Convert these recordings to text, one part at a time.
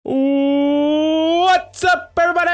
What's up, everybody?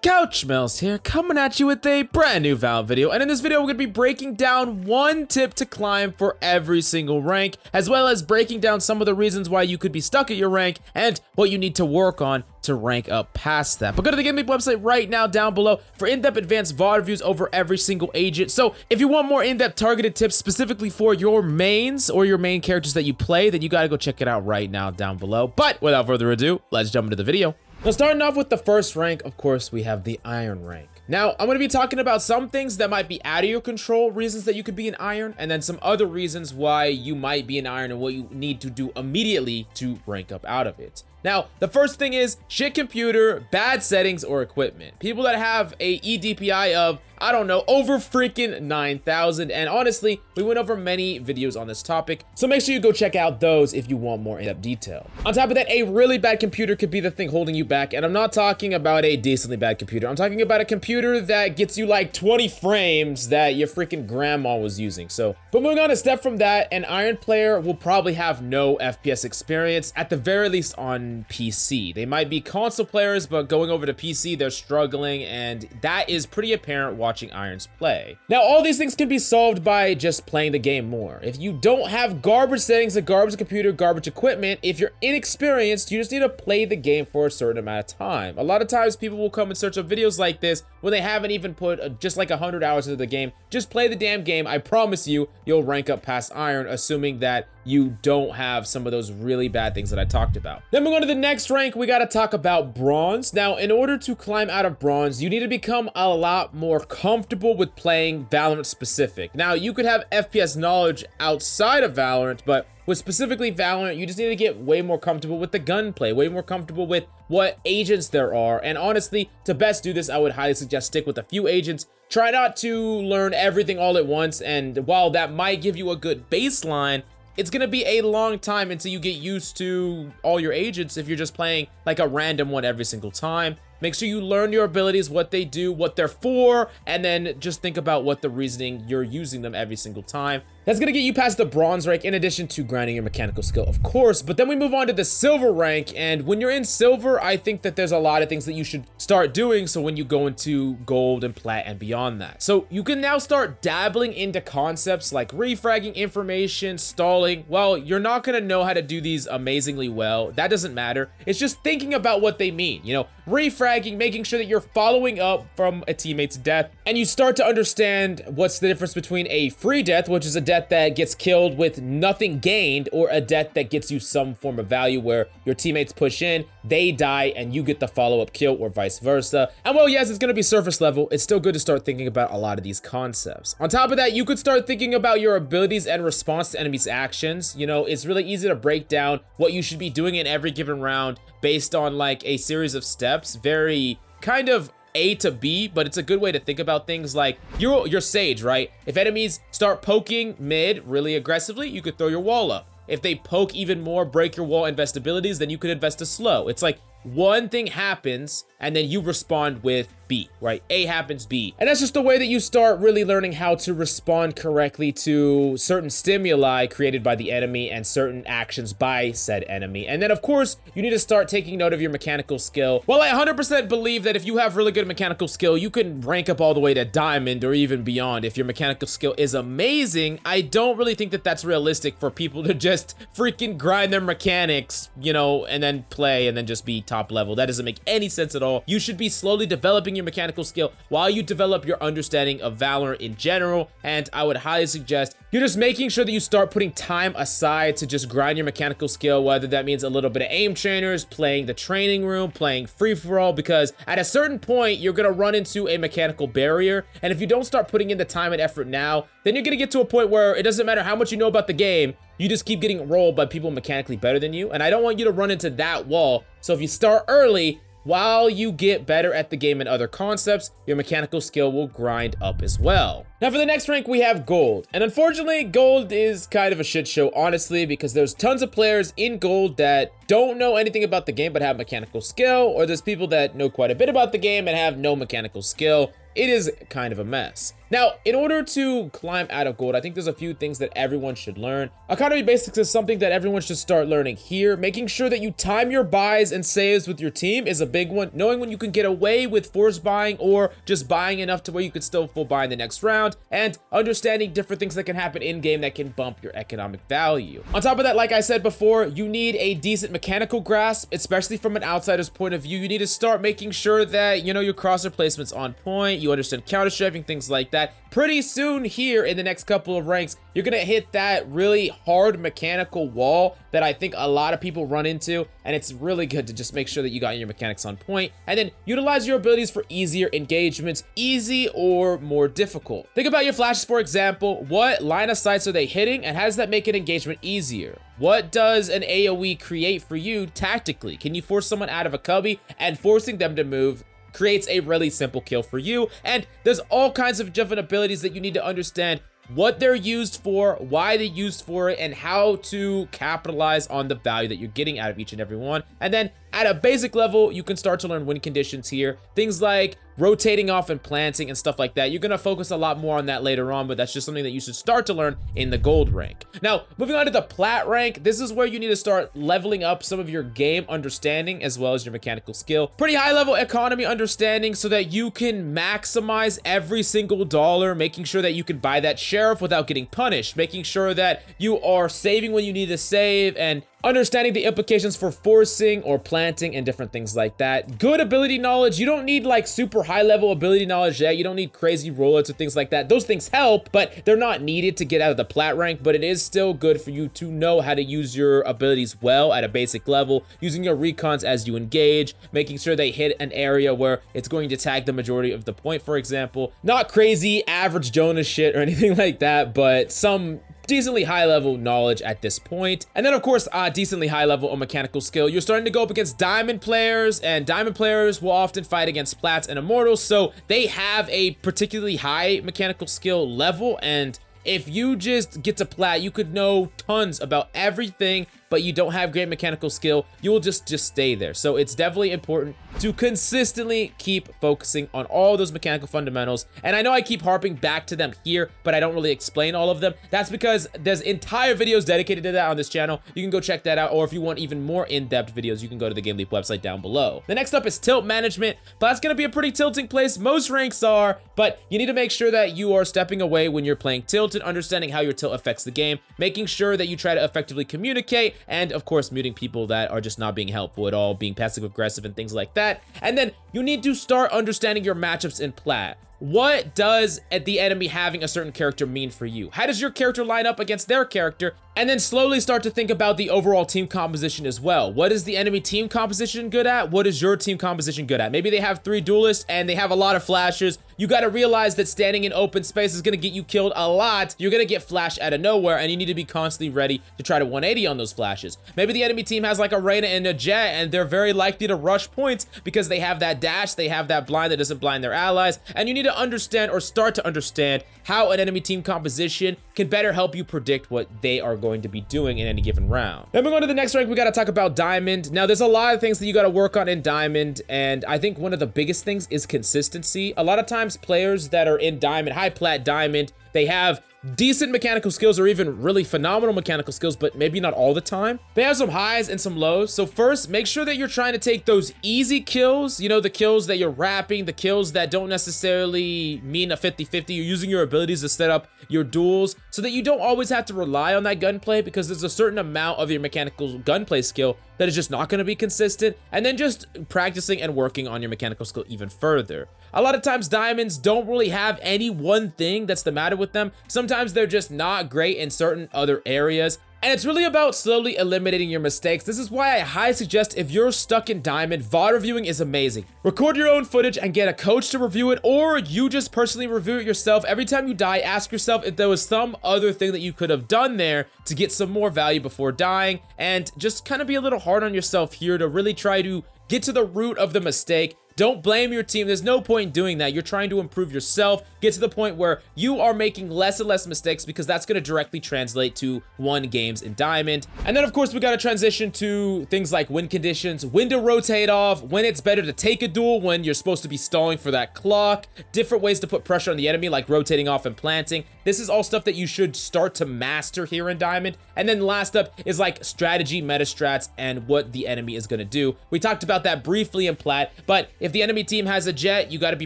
Couch Mills here, coming at you with a brand new Valorant video. And in this video, we're going to be breaking down one tip to climb for every single rank, as well as breaking down some of the reasons why you could be stuck at your rank and what you need to work on to rank up past that. But go to the GameLeap website right now down below for in-depth advanced VOD reviews over every single agent. So if you want more in-depth targeted tips specifically for your mains or your main characters that you play, then you got to go check it out right now down below. But without further ado, let's jump into the video. Now, starting off with the first rank, of course, we have the Iron rank. Now, I'm going to be talking about some things that might be out of your control, reasons that you could be an Iron, and then some other reasons why you might be an Iron and what you need to do immediately to rank up out of it. Now, the first thing is shit computer, bad settings, or equipment. People that have a EDPI of, I don't know, over freaking 9,000. And honestly, we went over many videos on this topic, so make sure you go check out those if you want more in-depth detail. On top of that, a really bad computer could be the thing holding you back. And I'm not talking about a decently bad computer. I'm talking about a computer that gets you like 20 frames that your freaking grandma was using. So, but moving on a step from that, an Iron player will probably have no FPS experience, at the very least on PC. They might be console players, but going over to PC, they're struggling, and that is pretty apparent watching Irons play. Now, all these things can be solved by just playing the game more. If you don't have garbage settings, a garbage computer, garbage equipment, if you're inexperienced, you just need to play the game for a certain amount of time. A lot of times people will come in search of videos like this when they haven't even put just like 100 hours into the game. Just play the damn game. I promise you, you'll rank up past Iron, assuming that you don't have some of those really bad things that I talked about. Then we go to the next rank, we gotta talk about Bronze. Now, in order to climb out of Bronze, you need to become a lot more comfortable with playing Valorant specific. Now, you could have FPS knowledge outside of Valorant, but with specifically Valorant, you just need to get way more comfortable with the gunplay, way more comfortable with what agents there are. And honestly, to best do this, I would highly suggest stick with a few agents. Try not to learn everything all at once, and while that might give you a good baseline, it's gonna be a long time until you get used to all your agents if you're just playing like a random one every single time. Make sure you learn your abilities, what they do, what they're for, and then just think about what the reasoning you're using them every single time. That's gonna get you past the Bronze rank, in addition to grinding your mechanical skill, of course. But then we move on to the Silver rank, and when you're in Silver, I think that there's a lot of things that you should start doing so when you go into Gold and Plat and beyond that. So you can now start dabbling into concepts like refragging information, stalling. Well, you're not gonna know how to do these amazingly well. That doesn't matter. It's just thinking about what they mean, you know, refragging, making sure that you're following up from a teammate's death, and you start to understand what's the difference between a free death, which is a death that gets killed with nothing gained, or a death that gets you some form of value where your teammates push in, they die, and you get the follow-up kill, or vice versa. And well, yes, it's gonna be surface level. It's still good to start thinking about a lot of these concepts. On top of that, you could start thinking about your abilities and response to enemies' actions. You know, it's really easy to break down what you should be doing in every given round based on like a series of steps, very kind of A to B, but it's a good way to think about things. Like you're Sage, right? If enemies start poking mid really aggressively, you could throw your wall up. If they poke even more, break your wall invest abilities, then you could invest a slow. It's like one thing happens and then you respond with B, right? A happens, B. And that's just the way that you start really learning how to respond correctly to certain stimuli created by the enemy and certain actions by said enemy. And then of course, you need to start taking note of your mechanical skill. Well, I 100% believe that if you have really good mechanical skill, you can rank up all the way to Diamond or even beyond. If your mechanical skill is amazing, I don't really think that that's realistic for people to just freaking grind their mechanics, you know, and then play and then just be top level. That doesn't make any sense at all. You should be slowly developing your mechanical skill while you develop your understanding of Valorant in general, and I would highly suggest you're just making sure that you start putting time aside to just grind your mechanical skill, whether that means a little bit of aim trainers, playing the training room, playing free-for-all, because at a certain point, you're gonna run into a mechanical barrier, and if you don't start putting in the time and effort now, then you're gonna get to a point where it doesn't matter how much you know about the game, you just keep getting rolled by people mechanically better than you, and I don't want you to run into that wall. So if you start early, while you get better at the game and other concepts, your mechanical skill will grind up as well. Now for the next rank, we have Gold. And unfortunately, Gold is kind of a shit show, honestly, because there's tons of players in Gold that don't know anything about the game but have mechanical skill, or there's people that know quite a bit about the game and have no mechanical skill. it is kind of a mess. Now, in order to climb out of gold, I think there's a few things that everyone should learn. Economy basics is something that everyone should start learning here. Making sure that you time your buys and saves with your team is a big one. Knowing when you can get away with force buying or just buying enough to where you could still full buy in the next round, and understanding different things that can happen in game that can bump your economic value. On top of that, like I said before, you need a decent mechanical grasp, especially from an outsider's point of view. You need to start making sure that, you know, your crosshair placement's on point, you understand counter strafing, things like that. Pretty soon here in the next couple of ranks, you're gonna hit that really hard mechanical wall that I think a lot of people run into, and it's really good to just make sure that you got your mechanics on point, and then utilize your abilities for easier engagements, easy or more difficult. Think about your flashes, for example. What line of sights are they hitting, and how does that make an engagement easier? What does an AoE create for you tactically? Can you force someone out of a cubby, and forcing them to move creates a really simple kill for you? And there's all kinds of different abilities that you need to understand what they're used for, why they're used for it, and how to capitalize on the value that you're getting out of each and every one. And then at a basic level, you can start to learn win conditions here. Things like rotating off and planting and stuff like that. You're gonna focus a lot more on that later on, but that's just something that you should start to learn in the gold rank. Now, moving on to the plat rank, this is where you need to start leveling up some of your game understanding as well as your mechanical skill. Pretty high level economy understanding so that you can maximize every single dollar, making sure that you can buy that sheriff without getting punished, making sure that you are saving when you need to save, and understanding the implications for forcing or planting and different things like that. Good ability knowledge. You don't need like super high level ability knowledge yet. You don't need crazy rollouts or things like that. Those things help, but they're not needed to get out of the plat rank, but it is still good for you to know how to use your abilities well at a basic level, using your recons as you engage, making sure they hit an area where it's going to tag the majority of the point, for example. Not crazy average Jonas shit or anything like that, but some decently high level knowledge at this point. And then of course, decently high level of mechanical skill. You're starting to go up against diamond players, and diamond players will often fight against plats and immortals, so they have a particularly high mechanical skill level, and if you just get to plat, you could know tons about everything, but you don't have great mechanical skill, you will just stay there. So it's definitely important to consistently keep focusing on all those mechanical fundamentals. And I know I keep harping back to them here, but I don't really explain all of them. That's because there's entire videos dedicated to that on this channel. You can go check that out, or if you want even more in-depth videos, you can go to the GameLeap website down below. The next up is tilt management. Plat's gonna be a pretty tilting place. Most ranks are, but you need to make sure that you are stepping away when you're playing tilted, understanding how your tilt affects the game, making sure that you try to effectively communicate, and of course muting people that are just not being helpful at all, being passive aggressive and things like that. And then you need to start understanding your matchups in plat. What does the enemy having a certain character mean for you? How does your character line up against their character? And then slowly start to think about the overall team composition as well. What is the enemy team composition good at? What is your team composition good at? Maybe they have 3 duelists and they have a lot of flashes. You got to realize that standing in open space is going to get you killed a lot. You're going to get flashed out of nowhere, and you need to be constantly ready to try to 180 on those flashes. Maybe the enemy team has like a Reyna and a Jet, and they're very likely to rush points because they have that dash, they have that blind that doesn't blind their allies, and you need to understand, or start to understand, how an enemy team composition can better help you predict what they are going to be doing in any given round. Then we go to the next rank, we got to talk about Diamond. Now, there's a lot of things that you got to work on in Diamond, and I think one of the biggest things is consistency. A lot of times players that are in Diamond, high plat Diamond, they have decent mechanical skills or even really phenomenal mechanical skills, but maybe not all the time. They have some highs and some lows. So first, make sure that you're trying to take those easy kills, you know, the kills that you're wrapping, the kills that don't necessarily mean a 50-50. You're using your abilities to set up your duels so that you don't always have to rely on that gunplay, because there's a certain amount of your mechanical gunplay skill that is just not going to be consistent, and then just practicing and working on your mechanical skill even further. A lot of times diamonds don't really have any one thing that's the matter with them. Sometimes they're just not great in certain other areas, and it's really about slowly eliminating your mistakes. This is why I highly suggest, if you're stuck in Diamond, VOD reviewing is amazing. Record your own footage and get a coach to review it, or you just personally review it yourself. Every time you die, ask yourself if there was some other thing that you could have done there to get some more value before dying, and just kind of be a little hard on yourself here to really try to get to the root of the mistake. don't blame your team. There's no point in doing that. You're trying to improve yourself, get to the point where you are making less and less mistakes, because that's going to directly translate to won games in Diamond. And then of course we got to transition to things like win conditions, when to rotate off, when it's better to take a duel, when you're supposed to be stalling for that clock, different ways to put pressure on the enemy like rotating off and planting. This is all stuff that you should start to master here in Diamond. And then last up is like strategy, meta strats, and what the enemy is going to do. We talked about that briefly in Plat, but if the enemy team has a jet, you got to be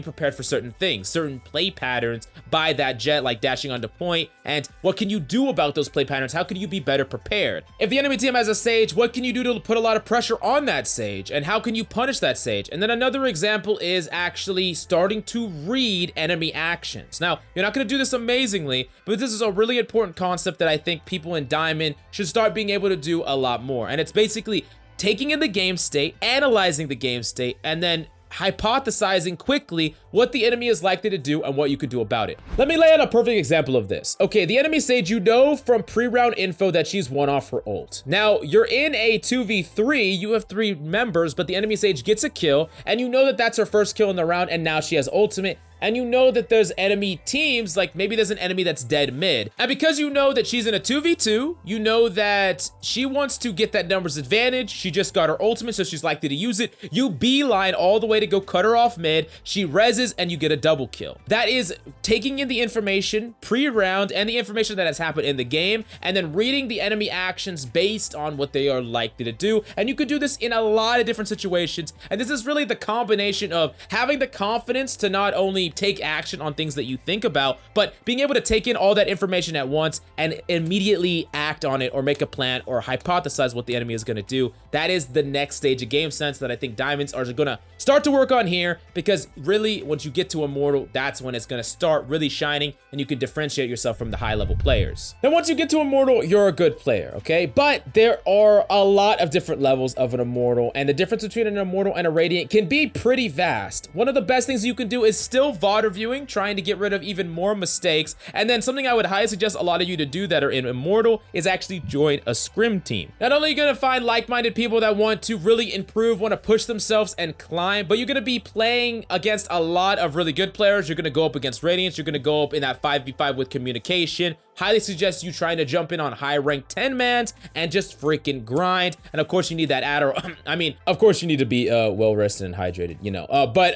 prepared for certain things, certain play patterns by that jet, like dashing onto point. And what can you do about those play patterns? How can you be better prepared? If the enemy team has a sage, what can you do to put a lot of pressure on that sage? And how can you punish that sage? And then another example is actually starting to read enemy actions. Now, you're not going to do this amazingly, but this is a really important concept that I think people in Diamond should start being able to do a lot more. And it's basically taking in the game state, analyzing the game state, and then hypothesizing quickly what the enemy is likely to do and what you could do about it. Let me lay out a perfect example of this. Okay, the enemy sage, you know from pre-round info that she's one off her ult. Now, you're in a 2v3, you have 3 members, but the enemy sage gets a kill, and you know that that's her first kill in the round, and now she has ultimate. And you know that there's enemy teams, like maybe there's an enemy that's dead mid. And because you know that she's in a 2v2, you know that she wants to get that numbers advantage. She just got her ultimate, so she's likely to use it. You beeline all the way to go cut her off mid. She reses and you get a double kill. That is taking in the information pre-round and the information that has happened in the game, and then reading the enemy actions based on what they are likely to do. And you could do this in a lot of different situations. And this is really the combination of having the confidence to not only take action on things that you think about, but being able to take in all that information at once and immediately act on it or make a plan or hypothesize what the enemy is going to do. That is the next stage of game sense that I think Diamonds are going to start to work on here, because really once you get to Immortal, that's when it's going to start really shining and you can differentiate yourself from the high level players. Then once you get to Immortal, you're a good player, okay? But there are a lot of different levels of an Immortal, and the difference between an Immortal and a Radiant can be pretty vast. One of the best things you can do is still VOD reviewing, trying to get rid of even more mistakes. And then something I would highly suggest a lot of you to do that are in Immortal is actually join a Scrim team. Not only are you going to find like-minded people that want to really improve, want to push themselves and climb, but you're going to be playing against a lot of really good players. You're going to go up against Radiants. You're going to go up in that 5v5 with communication. Highly suggest you trying to jump in on high rank 10-mans and just freaking grind. And of course you need that adder. I mean, of course you need to be well rested and hydrated, you know. But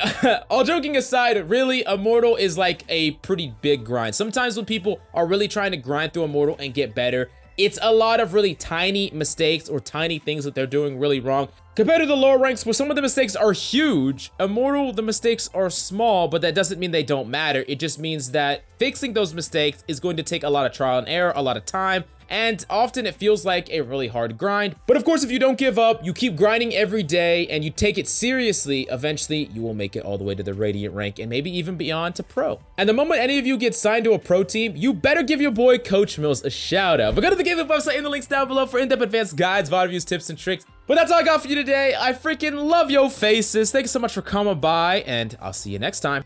all joking aside, really Immortal is like a pretty big grind. Sometimes when people are really trying to grind through Immortal and get better, it's a lot of really tiny mistakes or tiny things that they're doing really wrong. Compared to the lower ranks where some of the mistakes are huge, Immortal, the mistakes are small, but that doesn't mean they don't matter. It just means that fixing those mistakes is going to take a lot of trial and error, a lot of time, and often it feels like a really hard grind. But of course, if you don't give up, you keep grinding every day, and you take it seriously, eventually you will make it all the way to the Radiant rank and maybe even beyond to Pro. And the moment any of you get signed to a Pro team, you better give your boy Coach Mills a shout out. But go to the GameLeap website in the links down below for in-depth advanced guides, VOD reviews, tips, and tricks. But that's all I got for you today. I freaking love yo faces. Thank you so much for coming by, and I'll see you next time.